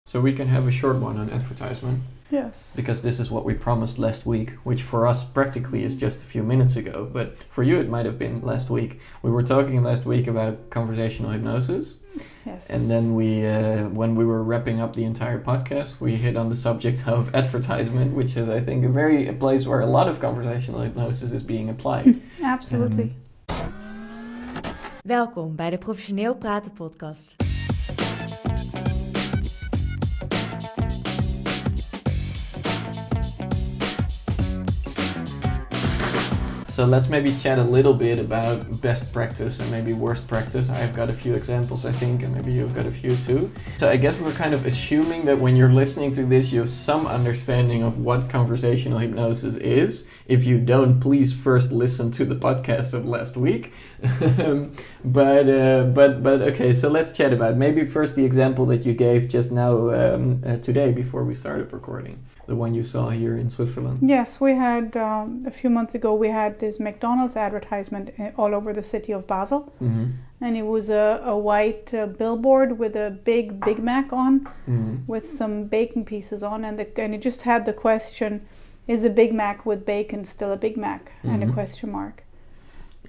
So we can have a short one on advertisement. Yes. Because this is what we promised last week, which for us practically is just a few minutes ago, but for you it might have been last week. We were talking last week about conversational hypnosis. Yes. And then we, when we were wrapping up the entire podcast, we hit on the subject of advertisement, which is, I think, a place where a lot of conversational hypnosis is being applied. Absolutely. Welkom bij de Professioneel Praten Podcast. So let's maybe chat a little bit about best practice and maybe worst practice. I've got a few examples, I think, and maybe you've got a few too. So I guess we're kind of assuming that when you're listening to this, you have some understanding of what conversational hypnosis is. If you don't, please first listen to the podcast of last week. But okay, so let's chat about it. Maybe first the example that you gave just now today before we started recording. The one you saw here in Switzerland. Yes, we had a few months ago. We had this McDonald's advertisement all over the city of Basel, and it was a white billboard with a big Big Mac on, with some bacon pieces on, and it just had the question: "Is a Big Mac with bacon still a Big Mac?" and a question mark.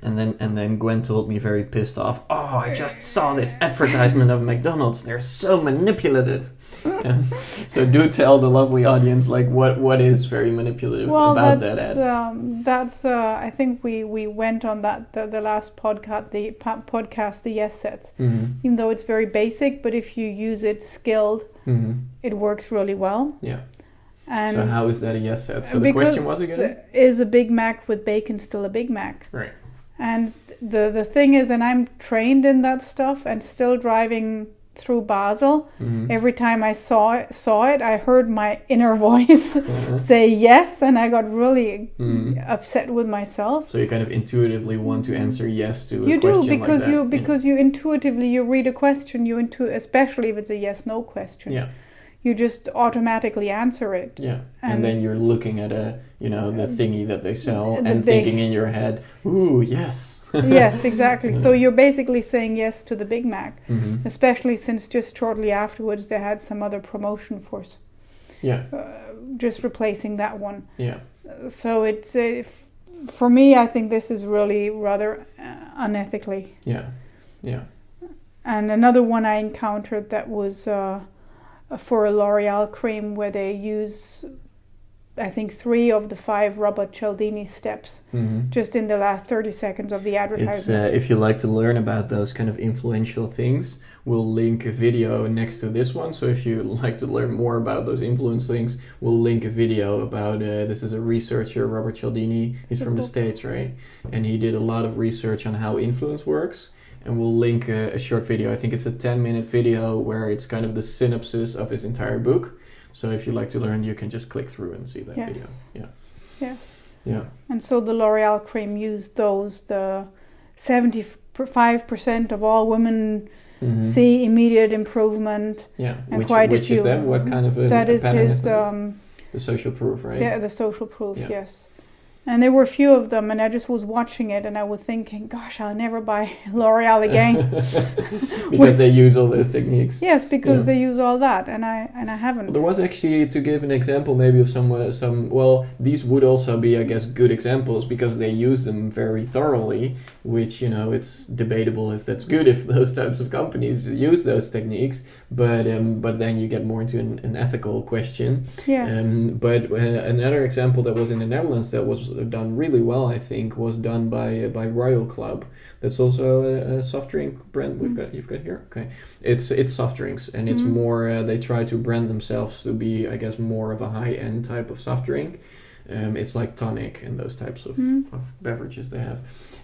And then Gwen told me very pissed off, "Oh, I just saw this advertisement of McDonald's. They're so manipulative." Yeah. So do tell the lovely audience, like, what is very manipulative about that ad? I think we went on that the last podcast, the yes sets. Even though it's very basic, but if you use it skilled, it works really well. Yeah. And so how is that a yes set? So the question was again? Is a Big Mac with bacon still a Big Mac? Right. And the thing is, and I'm trained in that stuff, and still driving through Basel, every time I saw it, I heard my inner voice say yes, and I got really upset with myself. So you kind of intuitively want to answer yes to a question because like that. Because you intuitively, you read a question, especially if it's a yes/no question. Yeah. You just automatically answer it. Yeah. And then you're looking at the thingy that they sell and thinking in your head, ooh, yes. Yes, exactly. So you're basically saying yes to the Big Mac, especially since just shortly afterwards they had some other promotion for just replacing that one. Yeah. So it's for me, I think this is really rather unethically. Yeah. Yeah. And another one I encountered that was for a L'Oreal cream where they use, I think, 3 of the 5 Robert Cialdini steps just in the last 30 seconds of the advertisement. It's, if you like to learn about those kind of influential things, we'll link a video next to this one. So if you like to learn more about those influence things, we'll link a video about, this is a researcher, Robert Cialdini. He's from the States, right? And he did a lot of research on how influence works. And we'll link a short video. I think it's a 10-minute video where it's kind of the synopsis of his entire book. So if you like to learn, you can just click through and see that video. Yeah. Yes. Yeah. And so the L'Oreal cream used those. The 75% of all women see immediate improvement. Yeah. And which is that? What kind of a that is pattern his is that? The social proof, right? Yeah, the social proof. Yeah. Yes. And there were a few of them, and I just was watching it, and I was thinking, gosh, I'll never buy L'Oreal again. Because they use all those techniques. Yes, because they use all that, and I haven't. There was actually, to give an example maybe of these would also be, I guess, good examples because they use them very thoroughly, which, it's debatable if that's good if those types of companies use those techniques, but then you get more into an ethical question. Yes. But another example that was in the Netherlands that was done really well, I think, was done by Royal Club. That's also a soft drink brand you've got here. Okay, it's soft drinks, and it's more. They try to brand themselves to be, I guess, more of a high-end type of soft drink. It's like tonic and those types of beverages they have.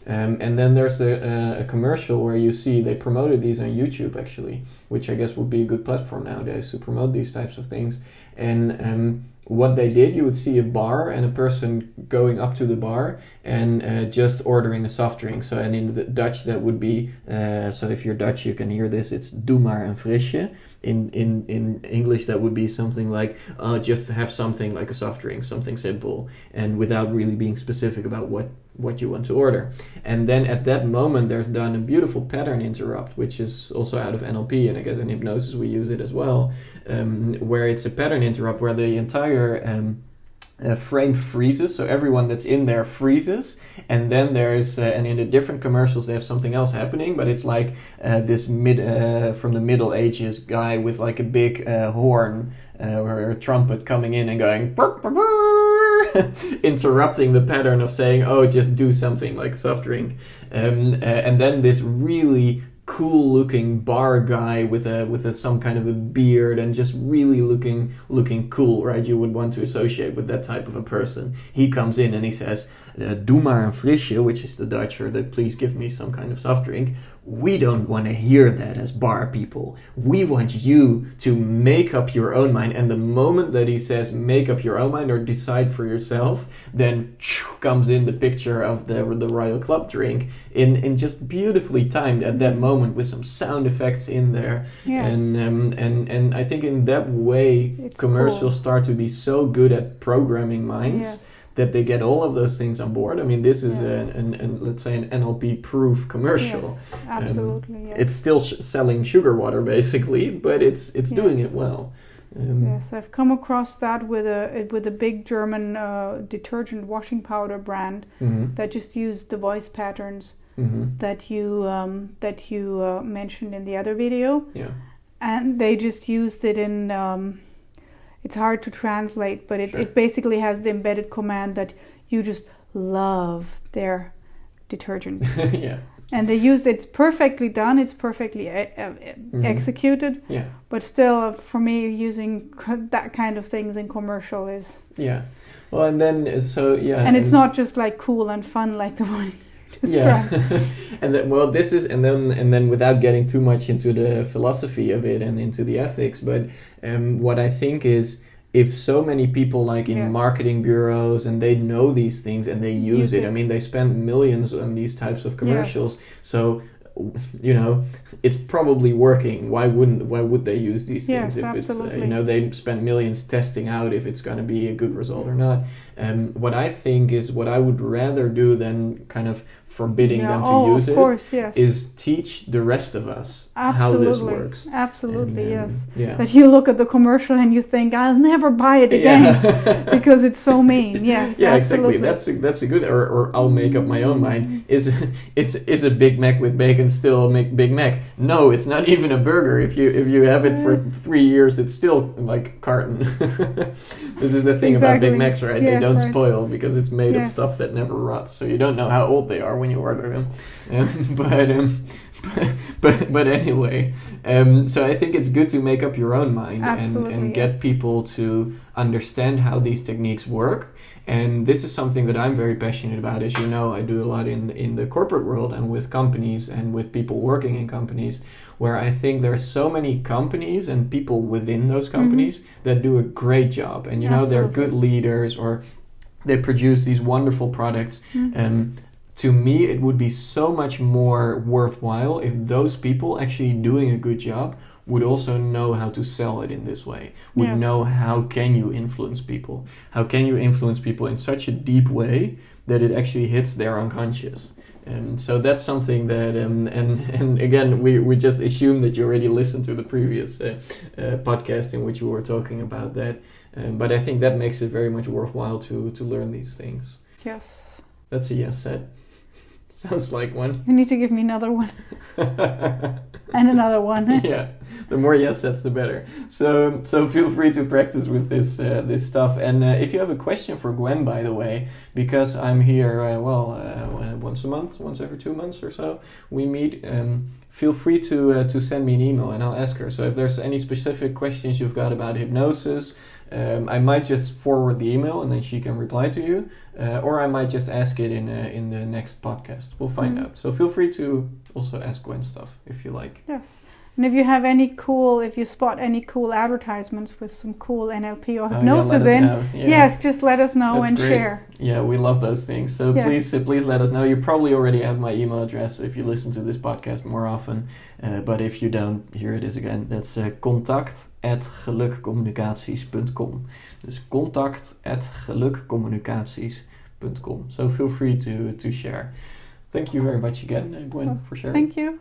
And then there's a commercial where you see they promoted these on YouTube actually, which I guess would be a good platform nowadays to promote these types of things. And what they did, you would see a bar and a person going up to the bar and just ordering a soft drink. So, and in the Dutch that would be, so if you're Dutch you can hear this, it's doe maar een frisje. In English that would be something like, just have something like a soft drink, something simple, and without really being specific about what you want to order. And then at that moment there's done a beautiful pattern interrupt, which is also out of NLP, and I guess in hypnosis we use it as well, where it's a pattern interrupt where the entire frame freezes, so everyone that's in there freezes, and then there's and in the different commercials they have something else happening, but it's like this from the Middle Ages guy with like a big horn or a trumpet coming in and going burr, burr, burr, interrupting the pattern of saying, oh, just do something like soft drink, and then this really cool looking bar guy with some kind of a beard and just really looking cool, right? You would want to associate with that type of a person. He comes in and he says, doe maar een frisje, which is the Dutch, or that please give me some kind of soft drink. We don't want to hear that as bar people. We want you to make up your own mind. And the moment that he says make up your own mind or decide for yourself, then comes in the picture of the Royal Club drink in just beautifully timed at that moment with some sound effects in there. Yes. And I think in that way It's commercials cool. start to be so good at programming minds. Yes. That they get all of those things on board. I mean, this is Yes. an let's say an NLP-proof commercial. Yes, absolutely. Yes. It's still selling sugar water basically, but it's doing Yes. it well. Yes, I've come across that with a big German detergent washing powder brand that just used the voice patterns that you mentioned in the other video, Yeah. and they just used it in. It's hard to translate, but Sure. it basically has the embedded command that you just love their detergent. Yeah. And they used it's perfectly done, it's perfectly executed, Yeah. but still for me using that kind of things in commercial is... Yeah. Well, and then so yeah. And it's not just like cool and fun like the one you Yeah. described. And then this is and then without getting too much into the philosophy of it and into the ethics, but what I think is if so many people like in Yes. marketing bureaus and they know these things and they use it. it. I mean, they spend millions on these types of commercials. Yes. So, you know, it's probably working. Why would they use these things Yes, if it's absolutely. they spend millions testing out if it's going to be a good result or not. What I think is what I would rather do than kind of forbidding them to use of it course, yes. is teach the rest of us Absolutely. how this works. Absolutely, And, yes. Yeah. That you look at the commercial and you think, I'll never buy it again because it's so mean. Yes, Yeah, absolutely. exactly. That's a good. Or I'll make up my own mind. Is a Big Mac with bacon still a Big Mac? No, it's not even a burger. If you have it for 3 years, it's still like carton. This is the thing about Big Exactly. Macs, right? Yeah, They don't right. spoil because it's made of Yes. stuff that never rots. So you don't know how old they are when you order them. But anyway, so I think it's good to make up your own mind Absolutely, and yes. get people to understand how these techniques work. And this is something that I'm very passionate about. As you know, I do a lot in the corporate world and with companies and with people working in companies, where I think there's so many companies and people within those companies that do a great job. And you know, they're good leaders or they produce these wonderful products. To me, it would be so much more worthwhile if those people actually doing a good job would also know how to sell it in this way, would Yes. know how can you influence people. How can you influence people in such a deep way that it actually hits their unconscious. And so that's something that, and again, we just assume that you already listened to the previous podcast in which we were talking about that. But I think that makes it very much worthwhile to learn these things. Yes. That's a yes set. Sounds like one. You need to give me another one. And another one. Yeah, the more yes sets, the better. So feel free to practice with this stuff. And if you have a question for Gwen, by the way, because I'm here, once a month, once every 2 months or so, we meet. Feel free to send me an email and I'll ask her. So if there's any specific questions you've got about hypnosis, I might just forward the email and then she can reply to you, or I might just ask it in the next podcast. We'll find out. So feel free to also ask Gwen stuff if you like. Yes. And if you spot any cool advertisements with some cool NLP or hypnosis yes, just let us know. That's and great. share. Yeah, we love those things. So Yes. please let us know. You probably already have my email address if you listen to this podcast more often. But if you don't, here it is again. That's contact@gelukcommunicaties.com. Dus contact@gelukcommunicaties.com. podcast.com. So feel free to share. Thank you very much again, Gwen, for sharing. Thank you.